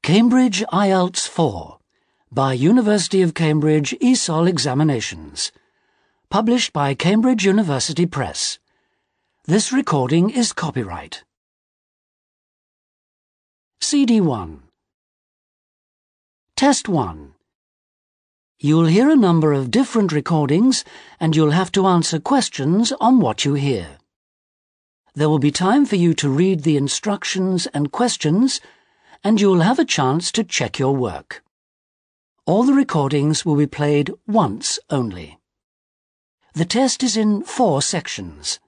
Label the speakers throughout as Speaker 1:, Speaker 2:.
Speaker 1: Cambridge IELTS 4 by University of Cambridge ESOL Examinations. Published by Cambridge University Press. This recording is copyright. CD1. Test 1. You'll hear a number of different recordings and you'll have to answer questions on what you hear. There will be time for you to read the instructions and questions, and you'll have a chance to check your work. All the recordings will be played once only. The test is in 4 sections.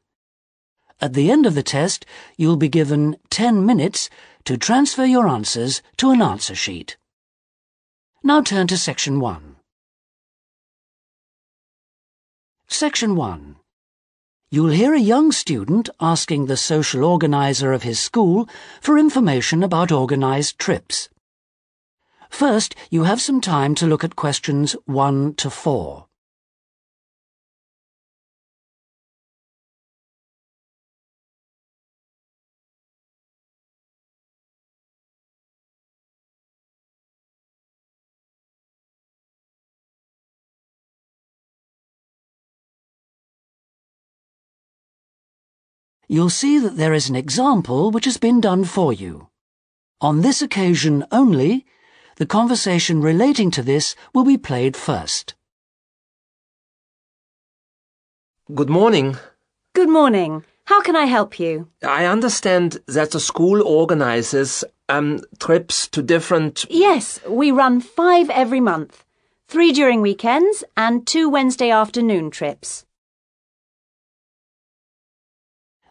Speaker 1: At the end of the test, you'll be given 10 minutes to transfer your answers to an answer sheet. Now turn to Section 1. Section 1. You'll hear a young student asking the social organizer of his school for information about organized trips. First, you have some time to look at questions 1 to 4. You'll see that there is an example which has been done for you. On this occasion only, the conversation relating to this will be played first.
Speaker 2: Good morning.
Speaker 3: Good morning. How can I help you?
Speaker 2: I understand that the school organizes trips to different...
Speaker 3: Yes, we run 5 every month. 3 during weekends and 2 Wednesday afternoon trips.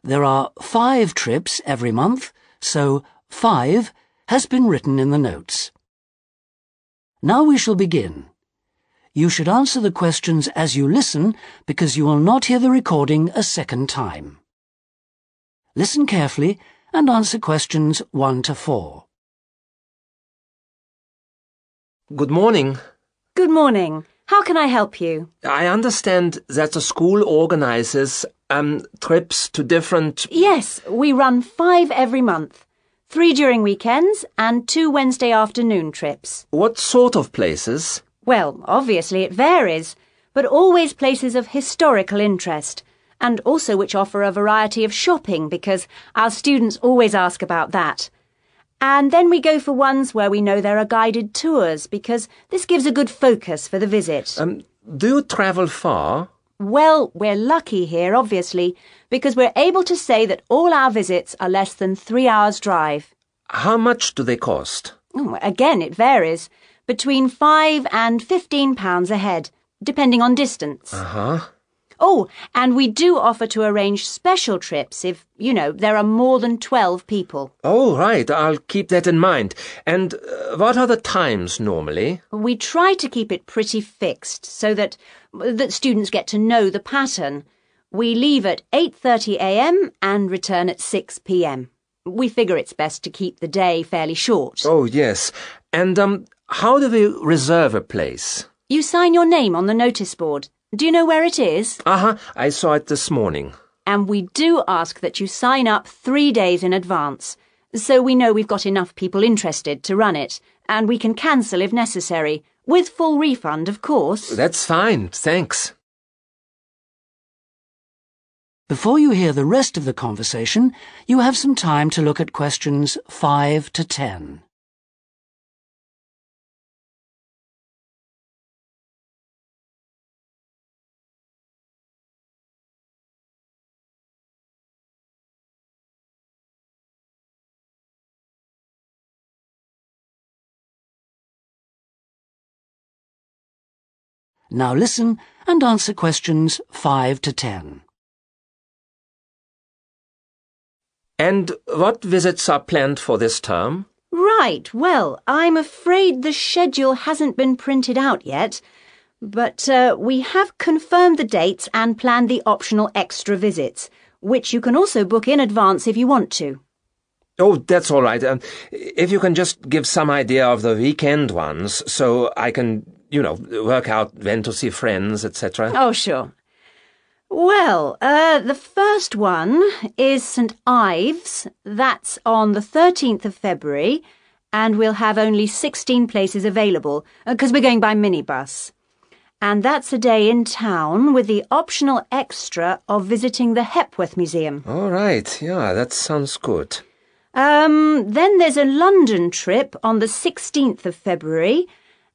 Speaker 1: There are 5 trips every month, so 5 has been written in the notes. Now we shall begin. You should answer the questions as you listen because you will not hear the recording a second time. Listen carefully and answer questions 1 to 4.
Speaker 2: Good morning.
Speaker 3: Good morning. How can I help you?
Speaker 2: I understand that the school organizes trips to different...
Speaker 3: Yes, we run 5 every month. 3 during weekends and 2 Wednesday afternoon trips.
Speaker 2: What sort of places?
Speaker 3: Well, obviously it varies, but always places of historical interest, and also which offer a variety of shopping because our students always ask about that. And then we go for ones where we know there are guided tours because this gives a good focus for the visit.
Speaker 2: Do you travel far?
Speaker 3: Well, we're lucky here, obviously, because we're able to say that all our visits are less than 3 hours' drive.
Speaker 2: How much do they cost?
Speaker 3: Again, it varies. Between £5 and £15 a head, depending on distance.
Speaker 2: Uh-huh.
Speaker 3: Oh, and we do offer to arrange special trips if, there are more than 12 people.
Speaker 2: Oh, right. I'll keep that in mind. And what are the times normally?
Speaker 3: We try to keep it pretty fixed so that students get to know the pattern. We leave at 8:30 a.m. and return at 6 p.m. We figure it's best to keep the day fairly short.
Speaker 2: Oh, yes. And how do we reserve a place?
Speaker 3: You sign your name on the notice board. Do you know where it is?
Speaker 2: I saw it this morning.
Speaker 3: And we do ask that you sign up 3 days in advance, so we know we've got enough people interested to run it, and we can cancel if necessary, with full refund, of course.
Speaker 2: That's fine, thanks.
Speaker 1: Before you hear the rest of the conversation, you have some time to look at questions 5 to 10. Now listen and answer questions 5 to 10.
Speaker 2: And what visits are planned for this term?
Speaker 3: Right, well, I'm afraid the schedule hasn't been printed out yet, but we have confirmed the dates and planned the optional extra visits, which you can also book in advance if you want to.
Speaker 2: Oh, that's all right. If you can just give some idea of the weekend ones, so I can, work out when to see friends, etc.
Speaker 3: Oh, sure. Well, the first one is St. Ives. That's on the 13th of February, and we'll have only 16 places available because we're going by minibus. And that's a day in town with the optional extra of visiting the Hepworth Museum.
Speaker 2: All right, yeah, that sounds good.
Speaker 3: Then there's a London trip on the 16th of February,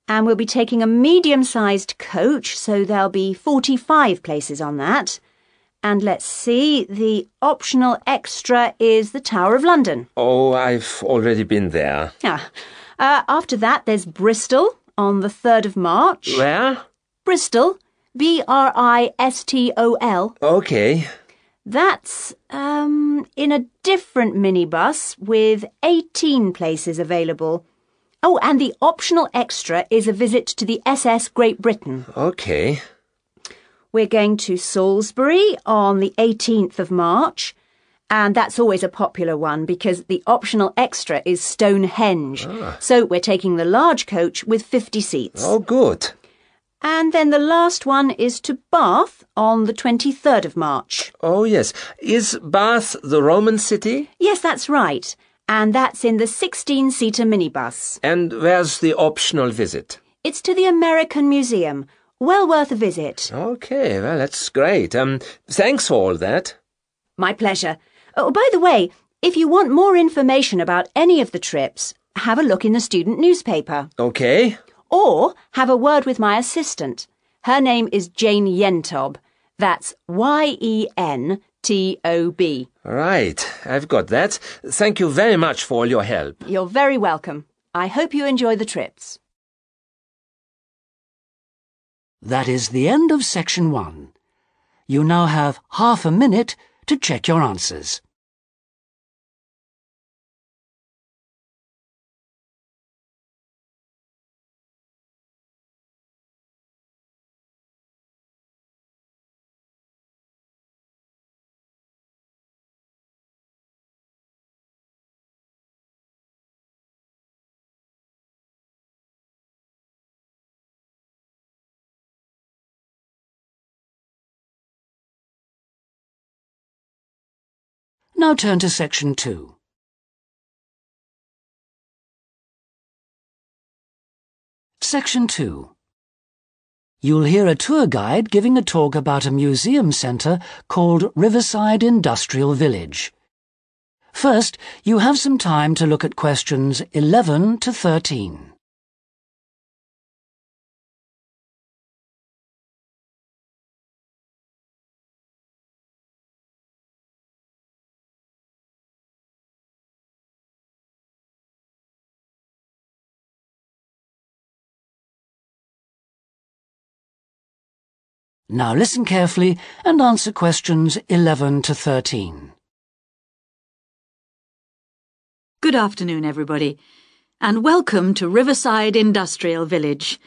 Speaker 3: and we'll be taking a medium-sized coach, so there'll be 45 places on that. And let's see, the optional extra is the Tower of London.
Speaker 2: Oh, I've already been there.
Speaker 3: After that, there's Bristol on the 3rd of March.
Speaker 2: Where?
Speaker 3: Bristol, Bristol.
Speaker 2: Okay.
Speaker 3: That's, in a different minibus with 18 places available. Oh, and the optional extra is a visit to the SS Great Britain.
Speaker 2: Okay.
Speaker 3: We're going to Salisbury on the 18th of March, and that's always a popular one because the optional extra is Stonehenge. So we're taking the large coach with 50 seats.
Speaker 2: Oh, good.
Speaker 3: And then the last one is to Bath on the 23rd of March.
Speaker 2: Oh, yes. Is Bath the Roman city?
Speaker 3: Yes, that's right. And that's in the 16-seater minibus.
Speaker 2: And where's the optional visit?
Speaker 3: It's to the American Museum. Well worth a visit.
Speaker 2: Okay, well, that's great. Thanks for all that.
Speaker 3: My pleasure. Oh, by the way, if you want more information about any of the trips, have a look in the student newspaper.
Speaker 2: Okay.
Speaker 3: Or have a word with my assistant. Her name is Jane Yentob. That's Yentob.
Speaker 2: Right, I've got that. Thank you very much for all your help.
Speaker 3: You're very welcome. I hope you enjoy the trips.
Speaker 1: That is the end of section 1. You now have half a minute to check your answers. Now turn to section 2. Section 2. You'll hear a tour guide giving a talk about a museum centre called Riverside Industrial Village. First, you have some time to look at questions 11 to 13. Now listen carefully and answer questions 11 to 13.
Speaker 4: Good afternoon, everybody, and welcome to Riverside Industrial Village.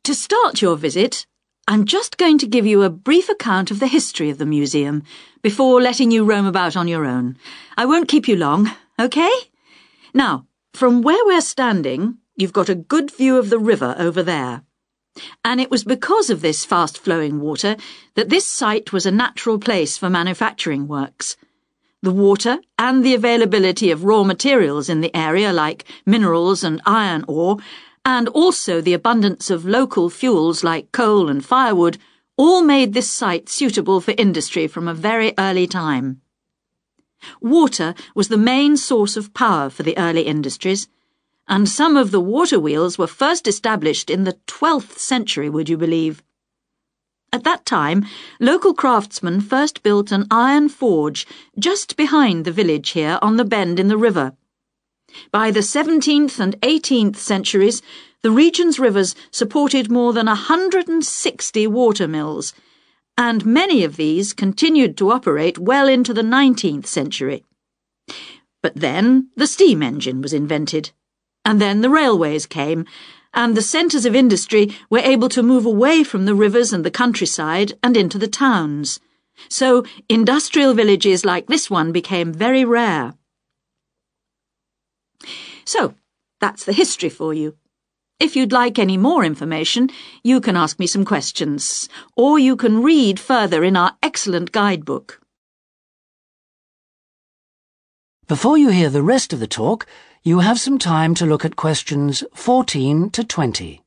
Speaker 4: To start your visit, I'm just going to give you a brief account of the history of the museum before letting you roam about on your own. I won't keep you long, okay? Now, from where we're standing, you've got a good view of the river over there. And it was because of this fast-flowing water that this site was a natural place for manufacturing works. The water and the availability of raw materials in the area like minerals and iron ore, and also the abundance of local fuels like coal and firewood, all made this site suitable for industry from a very early time. Water was the main source of power for the early industries, and some of the water wheels were first established in the 12th century, would you believe? At that time, local craftsmen first built an iron forge just behind the village here on the bend in the river. By the 17th and 18th centuries, the region's rivers supported more than 160 water mills, and many of these continued to operate well into the 19th century. But then the steam engine was invented. And then the railways came, and the centres of industry were able to move away from the rivers and the countryside and into the towns. So industrial villages like this one became very rare. So, that's the history for you. If you'd like any more information, you can ask me some questions, or you can read further in our excellent guidebook.
Speaker 1: Before you hear the rest of the talk, You have some time to look at questions 14 to 20.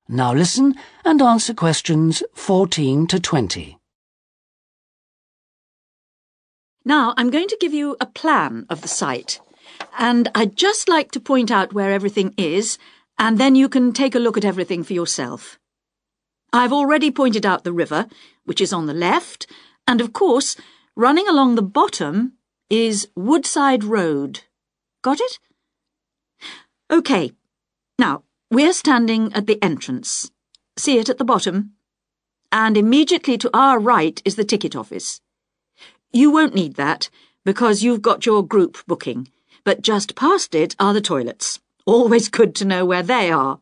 Speaker 1: Now listen and answer questions 14 to 20.
Speaker 4: Now I'm going to give you a plan of the site, and I'd just like to point out where everything is, and then you can take a look at everything for yourself. I've already pointed out the river, which is on the left, and of course, running along the bottom is Woodside Road. Got it? OK. Now, we're standing at the entrance. See it at the bottom? And immediately to our right is the ticket office. You won't need that, because you've got your group booking, but just past it are the toilets. Always good to know where they are.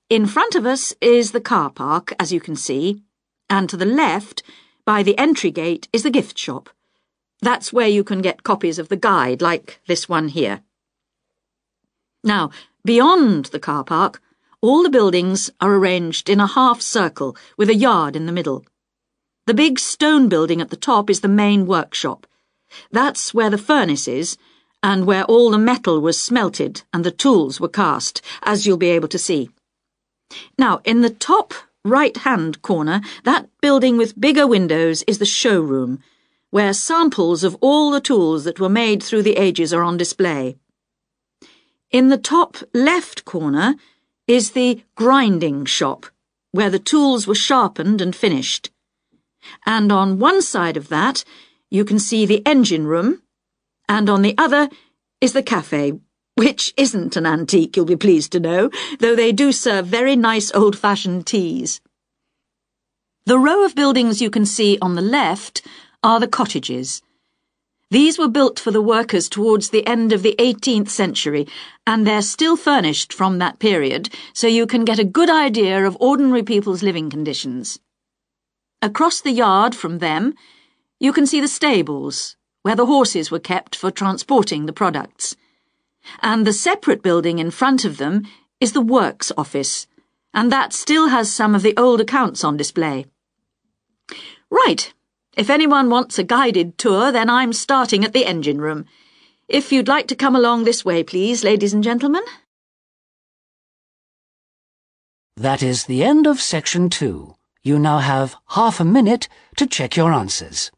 Speaker 4: In front of us is the car park, as you can see, and to the left, by the entry gate, is the gift shop. That's where you can get copies of the guide, like this one here. Now, beyond the car park, all the buildings are arranged in a half circle with a yard in the middle. The big stone building at the top is the main workshop. That's where the furnace is, and where all the metal was smelted and the tools were cast, as you'll be able to see. Now, in the top right-hand corner, that building with bigger windows is the showroom, where samples of all the tools that were made through the ages are on display. In the top left corner is the grinding shop, where the tools were sharpened and finished. And on one side of that, you can see the engine room, and on the other is the cafe, which isn't an antique, you'll be pleased to know, though they do serve very nice old-fashioned teas. The row of buildings you can see on the left are the cottages. These were built for the workers towards the end of the 18th century, and they're still furnished from that period, so you can get a good idea of ordinary people's living conditions. Across the yard from them, you can see the stables, where the horses were kept for transporting the products. And the separate building in front of them is the works office, and that still has some of the old accounts on display. Right. If anyone wants a guided tour, then I'm starting at the engine room. If you'd like to come along this way, please, ladies and gentlemen.
Speaker 1: That is the end of section 2. You now have half a minute to check your answers.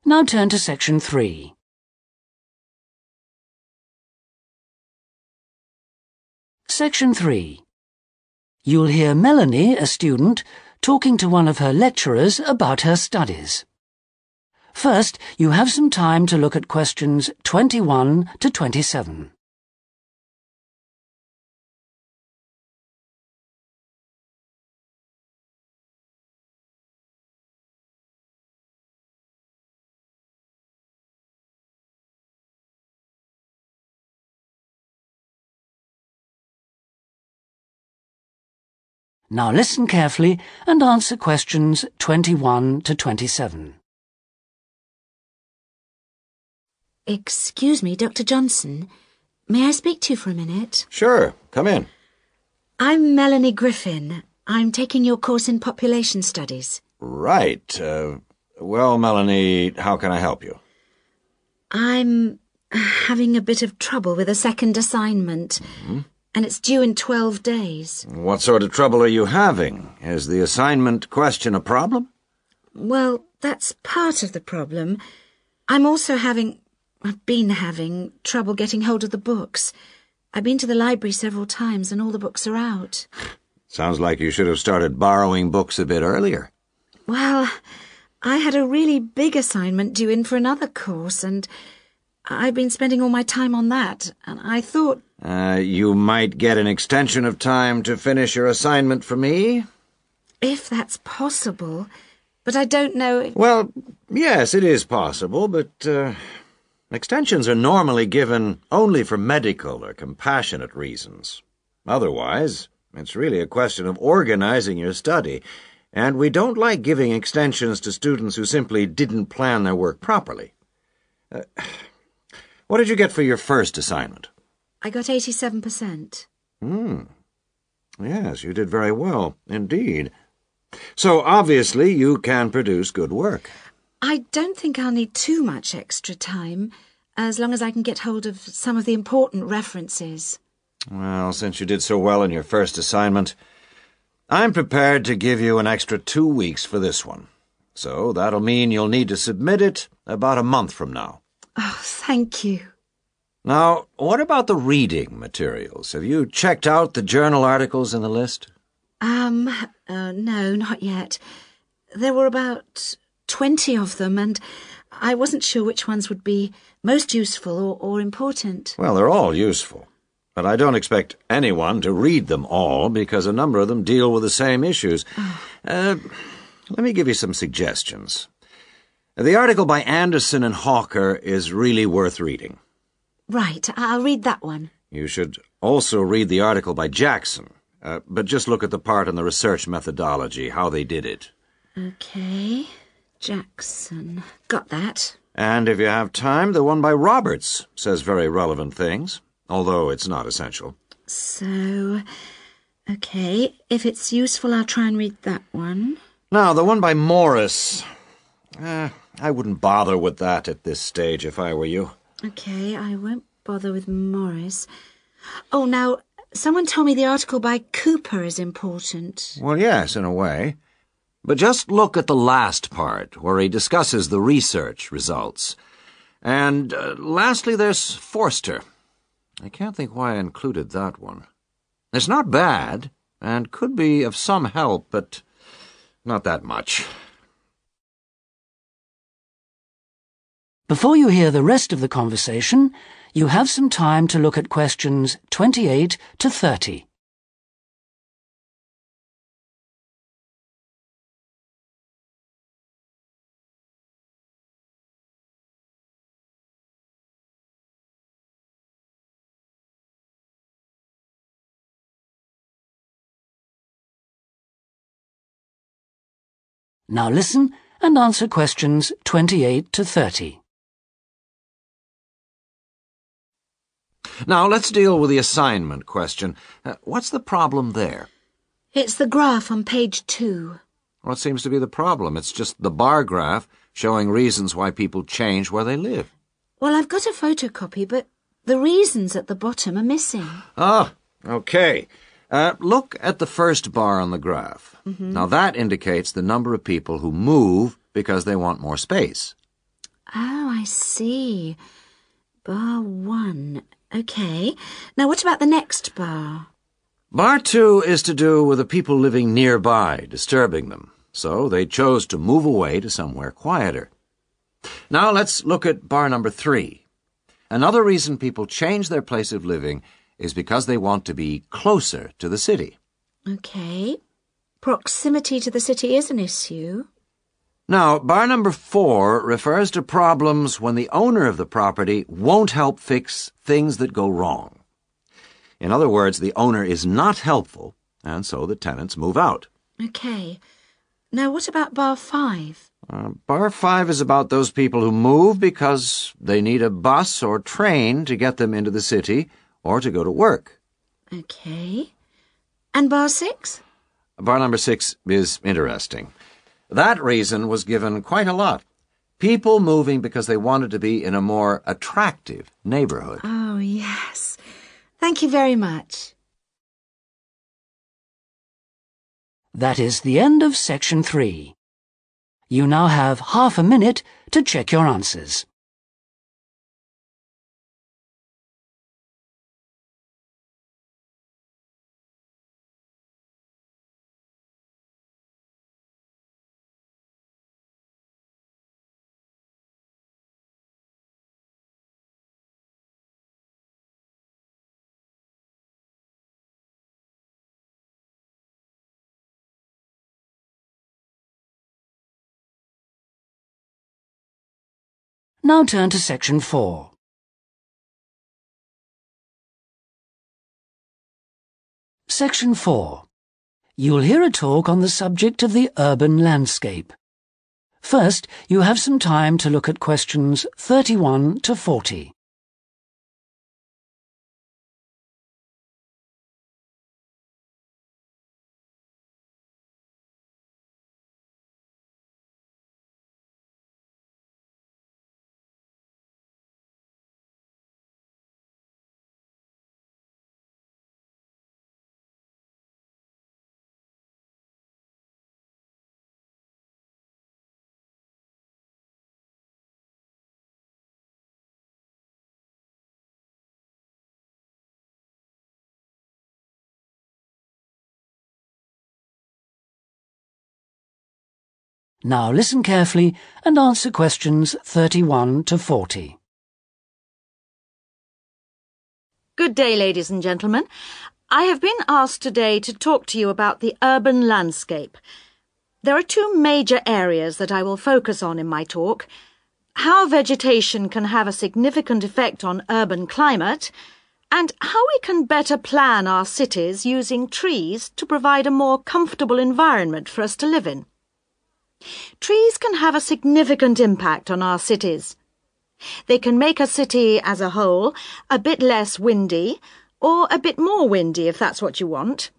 Speaker 1: Now turn to section 3. Section 3. You'll hear Melanie, a student, talking to one of her lecturers about her studies. First, you have some time to look at questions 21 to 27. Now listen carefully and answer questions 21 to 27.
Speaker 5: Excuse me, Dr. Johnson. May I speak to you for a minute?
Speaker 6: Sure, come in.
Speaker 5: I'm Melanie Griffin. I'm taking your course in population studies.
Speaker 6: Right. Well, Melanie, how can I help you?
Speaker 5: I'm having a bit of trouble with a second assignment. And it's due in 12 days.
Speaker 6: What sort of trouble are you having? Is the assignment question a problem?
Speaker 5: Well, that's part of the problem. I've been having trouble getting hold of the books. I've been to the library several times and all the books are out.
Speaker 6: Sounds like you should have started borrowing books a bit earlier.
Speaker 5: Well, I had a really big assignment due in for another course, and I've been spending all my time on that, and I thought...
Speaker 6: You might get an extension of time to finish your assignment for me?
Speaker 5: If that's possible, but I don't know...
Speaker 6: Well, yes, it is possible, but extensions are normally given only for medical or compassionate reasons. Otherwise, it's really a question of organizing your study, and we don't like giving extensions to students who simply didn't plan their work properly. What did you get for your first assignment?
Speaker 5: I got 87%.
Speaker 6: Yes, you did very well, indeed. So, obviously, you can produce good work.
Speaker 5: I don't think I'll need too much extra time, as long as I can get hold of some of the important references.
Speaker 6: Well, since you did so well in your first assignment, I'm prepared to give you an extra 2 weeks for this one. So that'll mean you'll need to submit it about a month from now.
Speaker 5: Oh, thank you.
Speaker 6: Now, what about the reading materials? Have you checked out the journal articles in the list?
Speaker 5: No, not yet. There were about 20 of them, and I wasn't sure which ones would be most useful or important.
Speaker 6: Well, they're all useful. But I don't expect anyone to read them all, because a number of them deal with the same issues. Let me give you some suggestions. The article by Anderson and Hawker is really worth reading.
Speaker 5: Right, I'll read that one.
Speaker 6: You should also read the article by Jackson, but just look at the part on the research methodology, how they did it.
Speaker 5: Okay, Jackson. Got that.
Speaker 6: And if you have time, the one by Roberts says very relevant things, although it's not essential.
Speaker 5: So, okay, if it's useful, I'll try and read that one.
Speaker 6: Now, the one by Morris, I wouldn't bother with that at this stage if I were you.
Speaker 5: Okay, I won't bother with Morris. Oh, now, someone told me the article by Cooper is important.
Speaker 6: Well, yes, in a way. But just look at the last part, where he discusses the research results. And lastly, there's Forster. I can't think why I included that one. It's not bad, and could be of some help, but not that much.
Speaker 1: Before you hear the rest of the conversation, you have some time to look at questions 28 to 30. Now listen and answer questions 28 to 30.
Speaker 6: Now, let's deal with the assignment question. What's the problem there?
Speaker 5: It's the graph on page 2.
Speaker 6: What seems to be the problem? It's just the bar graph showing reasons why people change where they live.
Speaker 5: Well, I've got a photocopy, but the reasons at the bottom are missing.
Speaker 6: Ah, okay. Look at the first bar on the graph. Now, that indicates the number of people who move because they want more space.
Speaker 5: Oh, I see. Bar 1. Okay. Now, what about the next bar?
Speaker 6: Bar 2 is to do with the people living nearby, disturbing them. So they chose to move away to somewhere quieter. Now, let's look at bar number 3. Another reason people change their place of living is because they want to be closer to the city.
Speaker 5: Okay. Proximity to the city is an issue.
Speaker 6: Now, bar number 4 refers to problems when the owner of the property won't help fix things that go wrong. In other words, the owner is not helpful, and so the tenants move out.
Speaker 5: Okay. Now, what about bar 5?
Speaker 6: Bar 5 is about those people who move because they need a bus or train to get them into the city or to go to work.
Speaker 5: Okay. And bar 6?
Speaker 6: Bar number 6 is interesting. That reason was given quite a lot. People moving because they wanted to be in a more attractive neighborhood.
Speaker 5: Oh, yes. Thank you very much.
Speaker 1: That is the end of section 3. You now have half a minute to check your answers. Now turn to Section 4. Section 4. You'll hear a talk on the subject of the urban landscape. First, you have some time to look at questions 31 to 40. Now listen carefully and answer questions 31 to 40.
Speaker 4: Good day, ladies and gentlemen. I have been asked today to talk to you about the urban landscape. There are two major areas that I will focus on in my talk: how vegetation can have a significant effect on urban climate, and how we can better plan our cities using trees to provide a more comfortable environment for us to live in. Trees can have a significant impact on our cities. They can make a city as a whole a bit less windy, or a bit more windy if that's what you want.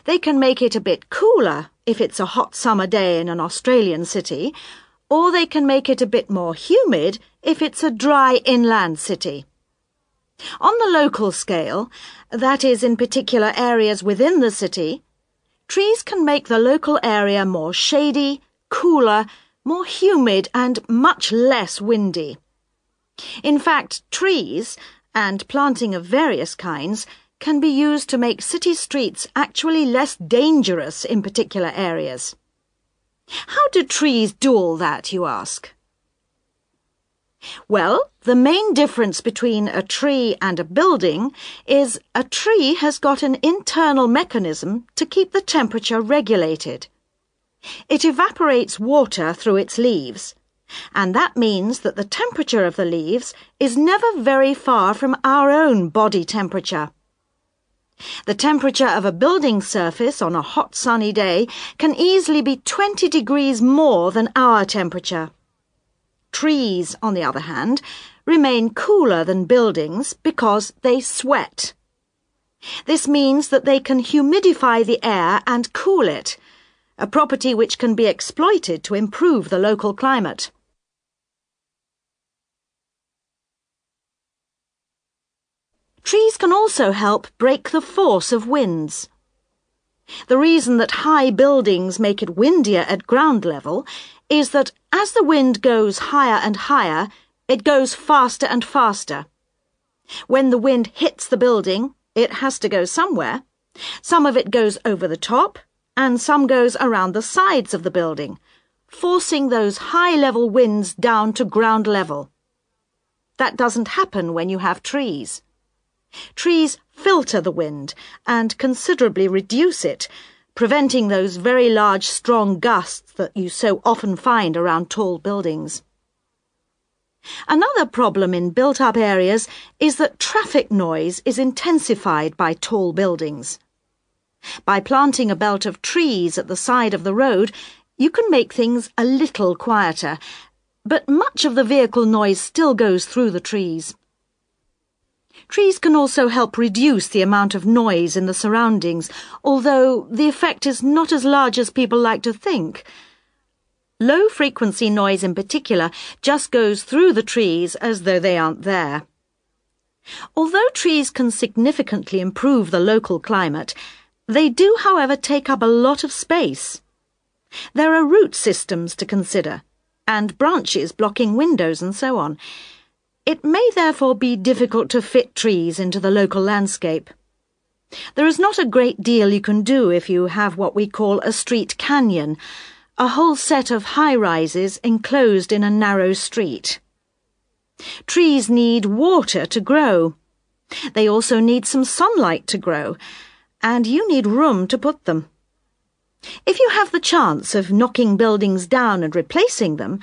Speaker 4: They can make it a bit cooler if it's a hot summer day in an Australian city, or they can make it a bit more humid if it's a dry inland city. On the local scale, that is in particular areas within the city, trees can make the local area more shady, cooler, more humid and much less windy. In fact, trees, and planting of various kinds, can be used to make city streets actually less dangerous in particular areas. How do trees do all that, you ask? Well, the main difference between a tree and a building is a tree has got an internal mechanism to keep the temperature regulated. It evaporates water through its leaves, and that means that the temperature of the leaves is never very far from our own body temperature. The temperature of a building surface on a hot sunny day can easily be 20 degrees more than our temperature. Trees, on the other hand, remain cooler than buildings because they sweat. This means that they can humidify the air and cool it, a property which can be exploited to improve the local climate. Trees can also help break the force of winds. The reason that high buildings make it windier at ground level is that as the wind goes higher and higher, it goes faster and faster. When the wind hits the building, it has to go somewhere. Some of it goes over the top, and some goes around the sides of the building, forcing those high-level winds down to ground level. That doesn't happen when you have trees. Trees filter the wind and considerably reduce it, preventing those very large, strong gusts that you so often find around tall buildings. Another problem in built-up areas is that traffic noise is intensified by tall buildings. By planting a belt of trees at the side of the road, you can make things a little quieter, but much of the vehicle noise still goes through the trees. Trees can also help reduce the amount of noise in the surroundings, although the effect is not as large as people like to think. Low-frequency noise in particular just goes through the trees as though they aren't there. Although trees can significantly improve the local climate, they do, however, take up a lot of space. There are root systems to consider, and branches blocking windows and so on. It may therefore be difficult to fit trees into the local landscape. There is not a great deal you can do if you have what we call a street canyon, a whole set of high-rises enclosed in a narrow street. Trees need water to grow. They also need some sunlight to grow, and you need room to put them. If you have the chance of knocking buildings down and replacing them,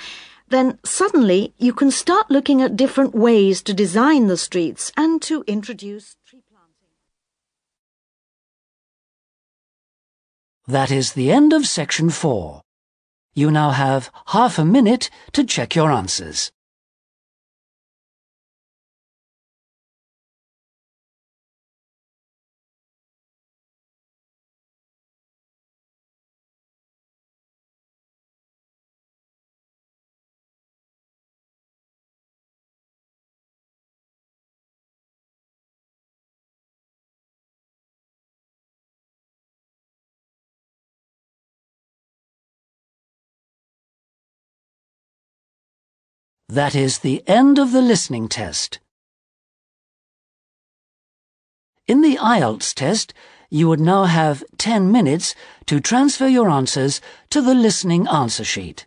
Speaker 7: then suddenly you can start looking at different ways to design the streets and to introduce tree planting.
Speaker 1: That is the end of section 4. You now have half a minute to check your answers. That is the end of the listening test. In the IELTS test, you would now have 10 minutes to transfer your answers to the listening answer sheet.